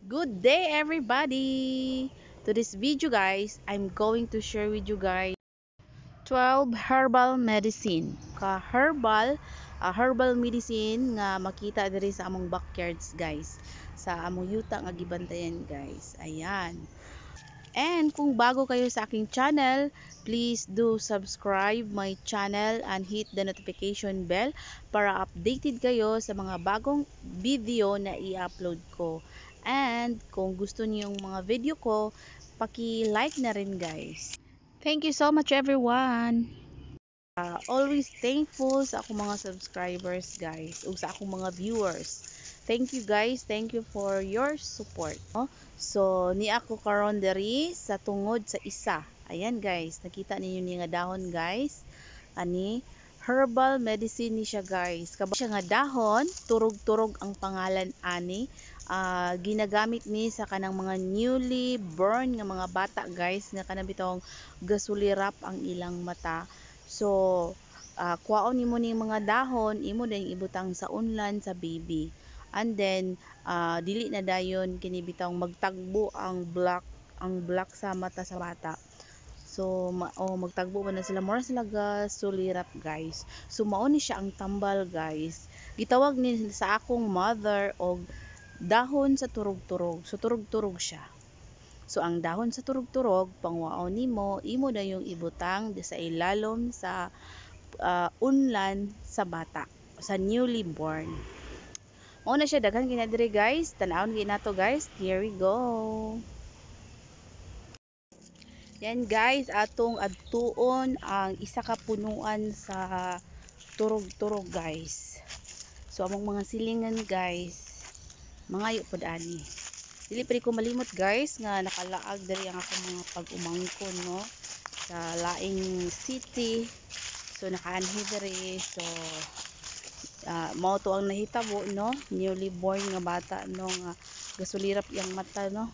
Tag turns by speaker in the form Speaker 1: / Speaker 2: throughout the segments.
Speaker 1: Good day everybody! To this video guys, I'm going to share with you guys 12 herbal medicine. Herbal medicine nga makita diri sa among backyards guys. Sa among yuta nga gibantayan guys. Ayan. And kung bago kayo sa aking channel, please do subscribe my channel and hit the notification bell para updated kayo sa mga bagong video na i-upload ko. And kung gusto niyo yung mga video ko, paki-like na rin guys. Thank you so much everyone. Always thankful sa akong mga subscribers guys ug sa akong mga viewers. Thank you guys, thank you for your support. So ni ako karon diri sa tungod sa isa. Ayan guys, nakita ninyo ni nga dahon guys. Ani herbal medicine ni siya guys. Kaba siya nga dahon, turog-turog ang pangalan ani. Ginagamit ni sa kanang mga newly born nga mga bata guys nga kanang bitong gasulirap ang ilang mata. So, kuwaon nimo ning mga dahon, imo din ibutang sa unlan sa baby. And then, dili na dayon kini bitang magtagbo ang black sa mata sa bata. So, magtagbo man na sila, mura sila sulirap guys. So, mao ni siya ang tambal guys. Gitawag ni sa akong mother og dahon sa turog-turog. So, turog-turog siya. So ang dahon sa turog-turog, pangwaon nimo, imo na yung ibutang sa ilalom sa unlan sa bata, sa newly born. Mao na siya daghan kina diri guys. Tan-awon gyud nato guys. Here we go. Yan guys, atong adtuon ang isa ka punuan sa turog-turog guys. So among mga silingan guys, mangayo pod ani. Dili pa ko malimot guys nga nakalaag diri ang akong mga pag-umangkon no sa laing city. So nakaanhi diri. So mao to ang nahitabo no, newly born nga bata no nga gasulirap yang mata no.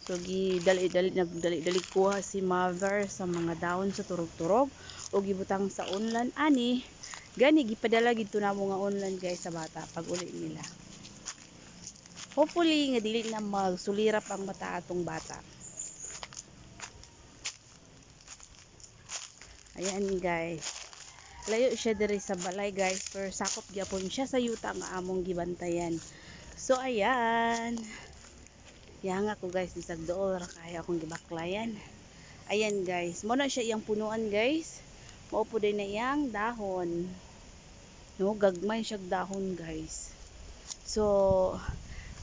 Speaker 1: So nagdali kuha si mother sa mga dahon sa turog-turog o gibutang sa unlan ani. Gani gipadala gid namo nga unlan guys sa bata pag uli nila. Hopefully nga dili na magsulirap ang mata atong bata. Ayan guys. Layo siya diri sa balay guys, pero sakop gyapon siya sa yuta nga among gibantayan. So ayan. Yang ako guys bisag dool ra kaya akong gibaklayan. Ayan guys, mo na siya iyang punuan guys. Mao po din na iyang dahon. No, gagmay siya dahon guys. So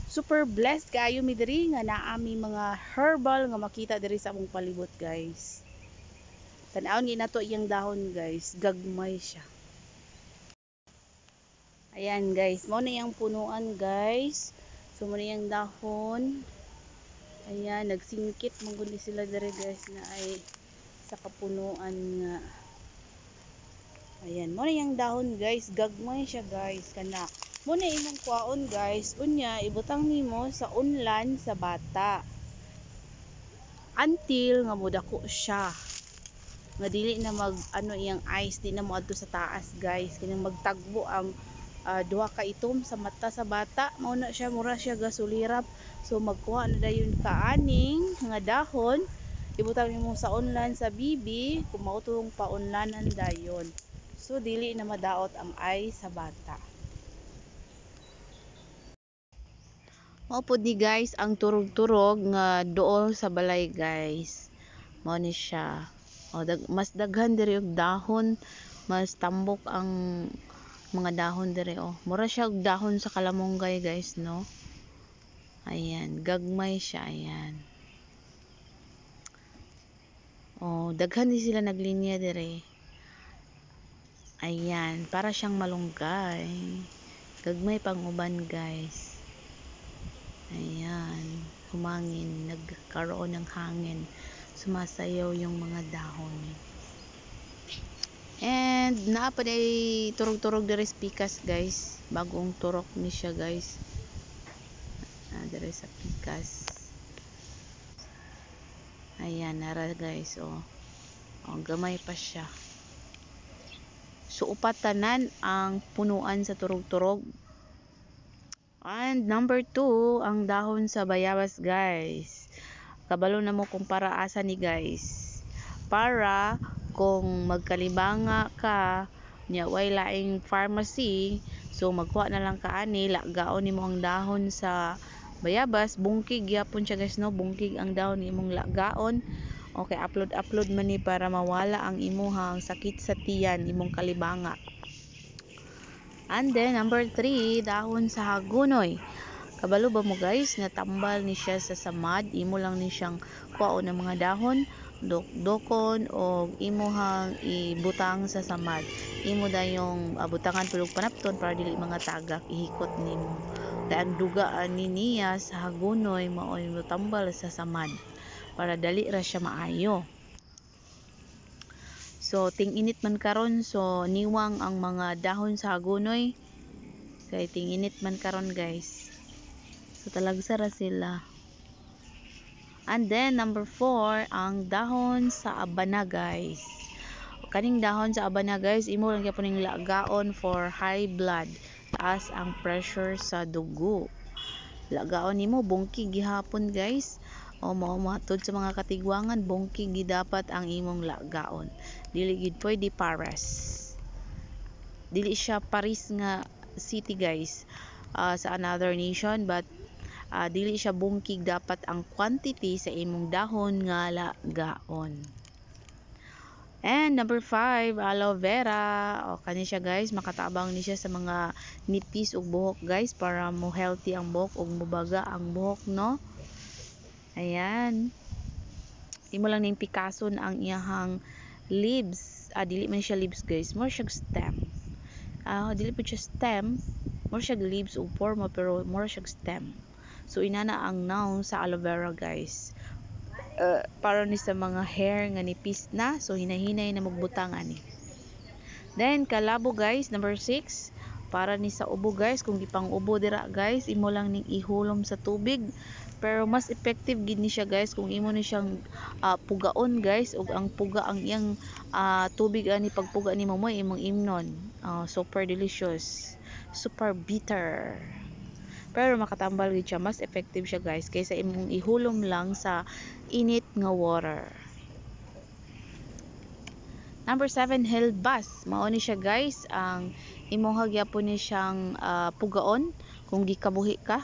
Speaker 1: super blessed kayo mi diri nga naami mga herbal nga makita diri sa among palibot guys. Tan-awon gyud nato iyang dahon guys, gagmay siya. Ayan guys, mo na iyang punuan guys. So mo na iyang dahon. Ayan, nagsingkit man gud sila diri guys na ay sa kapunuan nga. Ayan, mo na iyang dahon guys, gagmay siya guys kana. Muna imong kwaon guys, unya ibutang nimo sa unlan sa bata until nga modako siya nga dili na mag iyang eyes di na moadto sa taas guys, kanang magtagbo ang duha ka itom sa mata sa bata. Mao na siya, mura siya gasulirap. So magkuha na dayon ka aning nga dahon, ibutang nimo sa unlan sa bibi kung mao tong paunlanan dayon. So dili na madaot ang eye sa bata. Mao pod ni guys ang turog-turog nga dool sa balay guys. Mao ni siya. Mas daghan diri og dahon, mas tambok ang mga dahon diri Mura siya og dahon sa kalamonggay guys no. Ayan, gagmay siya ayan. Daghan din sila naglinya diri. Ayan, para siyang malunggay. Gagmay pang uban guys. Ayan, humangin, nagkaroon ng hangin, sumasayaw yung mga dahon. And naapa day turog-turog diri sa pikas guys, bagong turok ni siya guys. Diri sa pikas. Ayan, nara guys gamay pa siya. So upat tanan ang punuan sa turog-turog. And number 2, ang dahon sa bayabas guys. Kabalo na mo kung para asa ni guys. Para kung magkalibanga ka, nya way laing pharmacy, so magkuha na lang ka ani, lagaon nimo ang dahon sa bayabas, bungkig gyapon siya guys no, bungkig ang dahon imong lagaon. Okay, upload man ni para mawala ang imuhang sakit sa tiyan, imong kalibanga. And then, number 3, dahon sa hagunoy. Kabalo ba mo guys, nga tambal ni siya sa samad, imo lang ni siyang kuhaon ng mga dahon, dokon o imuhang ibutang sa samad. Imo dayong butangan tulog panapton para dili mga tagak ihikot nimo. Dahil ang dugaan ni niya sa hagunoy maoy mo tambal sa samad para dali ra siya maayo. So, ting-init man karon, so niwang ang mga dahon sa hagunoy. Kay ting-init man karon guys. So, talagsa ra sila. And then, number 4, ang dahon sa abana guys. Kaning dahon sa abana guys, imo lang gyapon ning lagaon for high blood. Taas ang pressure sa dugo. Lagaon nimo bungkig gihapon guys. O mao matod sa mga katigwangan, bungkig gidapat ang imong lagaon. Dili gid pwede pares. Dili siya Paris nga city guys, sa another nation, but dili siya bungkig, dapat ang quantity sa imong dahon nga lagaon. And number 5, aloe vera. O kani siya guys, makatabang ni siya sa mga nipis ug buhok guys, para mo healthy ang buhok ug mubaga ang buhok no. Ayan. Imo lang ning pikason ang iyahang leaves. Dili man siya leaves guys, more siya stem. Dili po siya stem, more siya leaves o forma, pero more siya stem. So inana ang noun sa aloe vera guys. Para ni sa mga hair nga nipis na, so hinahinay na magbutang ani. Then kalabo guys, number 6, para ni sa ubo guys, kung gipang ubo dira guys, imo lang ning ihulom sa tubig. Pero mas effective gid ni siya guys kung imo ni siyang pugaon guys, ug ang puga ang iyang tubig ani, pagpuga nimo mo imong imnon. Super delicious, super bitter. Pero makatambal gid siya, mas effective siya guys kaysa imong ihulom lang sa init nga water. Number 7, helbas. Mao ni siya guys, ang imong hagyapon ni siyang pugaon kung gikabuhi ka.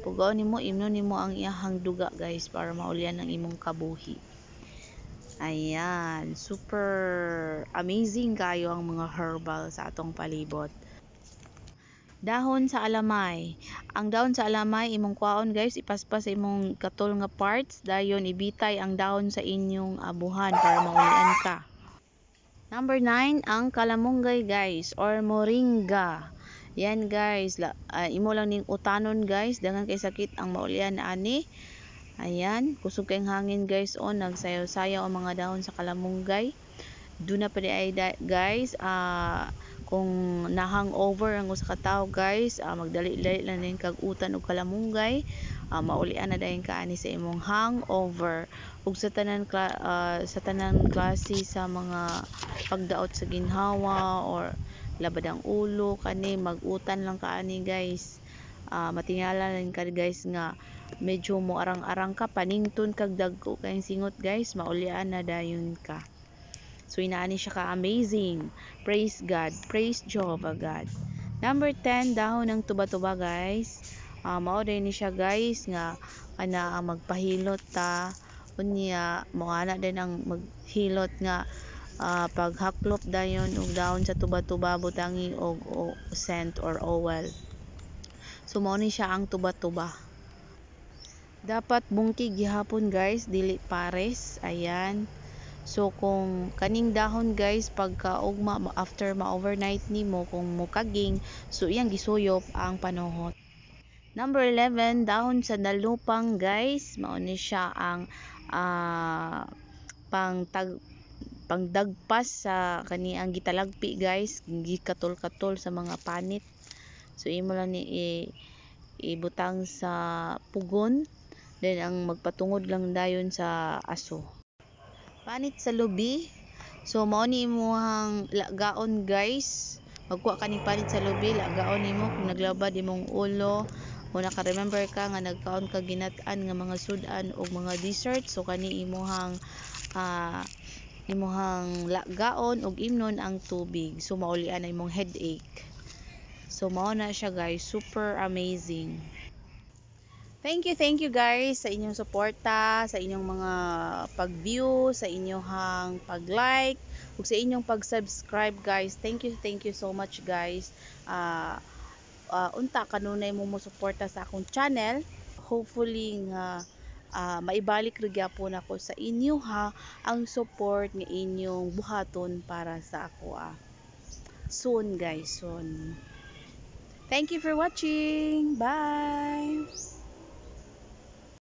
Speaker 1: Pugaon nimo, imnon nimo ang iyahang duga guys para maulyan ang imong kabuhi. Ayan, super amazing kayo ang mga herbal sa atong palibot. Dahon sa alamay. Ang dahon sa alamay imong kuhaon guys, ipaspas sa imong katol nga parts, dayon ibitay ang dahon sa inyong abuhan para maulyan ka. Number 9, ang kalamunggay guys or moringa. Yan guys, imo lang ning utanon guys, daghan kay sakit ang maulyan ani. Ayan, kusog kayong hangin guys, nagsayaw-sayaw ang mga dahon sa kalamunggay. Do na pa di ay guys, kung na-hangover ang usa ka tawo guys, magdali-dali lang din kag utan og kalamunggay, maulian na dayon ka ani sa imong hangover. Ug sa tanan klase sa mga pagdaot sa ginhawa or labad ang ulo kani, magutan lang ka ani guys. Matingala lang ka guys nga medyo mo arang-arang ka, panington kag dagko kayong singot guys, maulian na dayon ka. So inaani siya ka amazing. Praise God, praise Jehovah God. Number 10, dahon ng tuba-tuba guys. Mao din ni siya guys nga ana ang magpahilot ta unya, mo ana din ang maghilot nga paghaklop dayon og dahon sa tuba-tuba, butangi og scent or oil. So mao ni siya ang tuba-tuba. Dapat bungkig gihapon guys, dili pares. Ayan. So kung kaning dahon guys, pagka ugma after ma-overnight nimo, kung mukaging, so iyang gisuyop ang panuhot. Number 11, dahon sa nalupang guys. Mao ni siya ang pangdagpas sa kaniang gitalagpi guys, gikatol-katol sa mga panit. So imo lang ni ibutang sa pugon, then ang magpatungod lang dayon sa aso. Panit sa lubi. So mao ni imong lagaon guys magkuha ka ning palit sa lubil, agaon nimo kung naglabad imong ulo, o naka-remember ka nga nagkaon ka ginat-an nga mga sudan o mga dessert, so kani imuhang gaon og imnon ang tubig, so maulian na imong headache. So mao na siya guys, super amazing. Thank you guys sa inyong suporta, sa inyong mga pag-view, sa inyong pag-like, ug sa inyong pag-subscribe guys. Thank you so much guys. Unta kanunay mo mo suporta sa akong channel. Hopefully nga maibalik ra gyapon ako sa inyo ha ang support nga inyong buhaton para sa ako soon guys, soon. Thank you for watching. Bye.